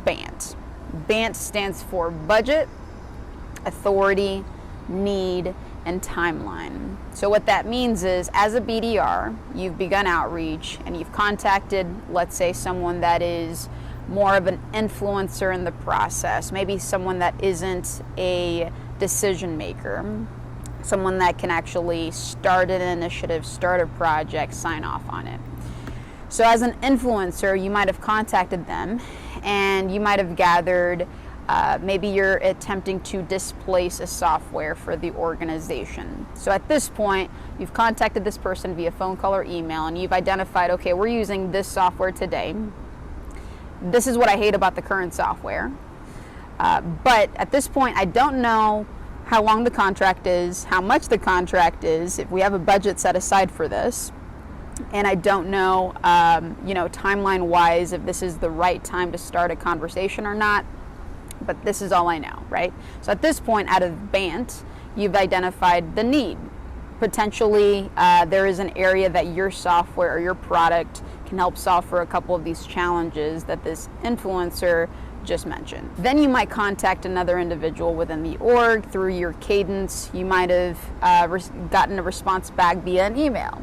BANT. BANT stands for budget, authority, need, and timeline. So what that means is, as a BDR, you've begun outreach and you've contacted, let's say, someone that is more of an influencer in the process, maybe someone that isn't a decision maker, someone that can actually start an initiative, start a project, sign off on it. So as an influencer, you might have contacted them and you might have gathered, maybe you're attempting to displace a software for the organization. So at this point, you've contacted this person via phone call or email and you've identified, okay, we're using this software today. This is what I hate about the current software. But at this point, I don't know how long the contract is, how much the contract is, if we have a budget set aside for this. And I don't know, timeline-wise, if this is the right time to start a conversation or not. But this is all I know, right? So at this point, out of BANT, you've identified the need. Potentially, there is an area that your software or your product can help solve for a couple of these challenges that this influencer just mentioned. Then you might contact another individual within the org through your cadence. You might have gotten a response back via an email.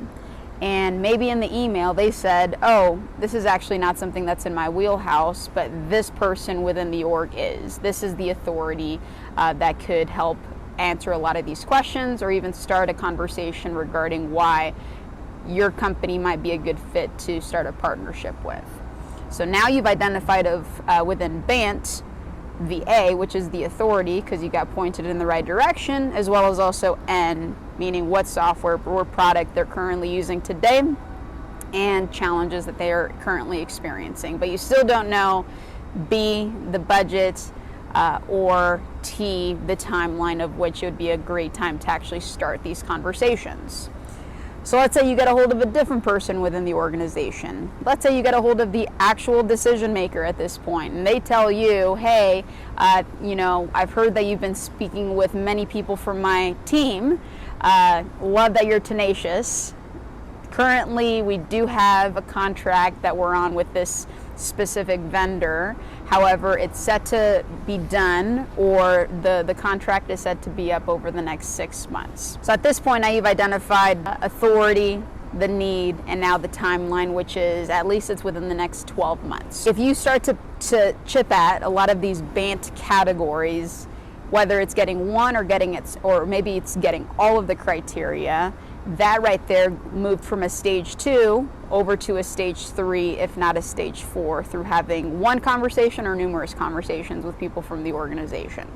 And maybe in the email they said, oh, this is actually not something that's in my wheelhouse, but this person within the org is. This is the authority that could help answer a lot of these questions or even start a conversation regarding why your company might be a good fit to start a partnership with. So now you've identified within BANT the A, which is the authority, because you got pointed in the right direction, as well as also N, meaning what software or product they're currently using today and challenges that they are currently experiencing. But you still don't know B, the budget, or T, the timeline of which it would be a great time to actually start these conversations. So let's say you get a hold of a different person within the organization. Let's say you get a hold of the actual decision maker at this point, and they tell you, hey, I've heard that you've been speaking with many people from my team. Love that you're tenacious. Currently, we do have a contract that we're on with this specific vendor. However, it's set to be done, or the contract is set to be up over the next 6 months. So at this point, now you've identified authority, the need, and now the timeline, which is at least it's within the next 12 months. If you start to chip at a lot of these BANT categories, whether it's getting one or maybe it's getting all of the criteria, that right there moved from a stage 2 over to a stage 3, if not a stage 4, through having one conversation or numerous conversations with people from the organization.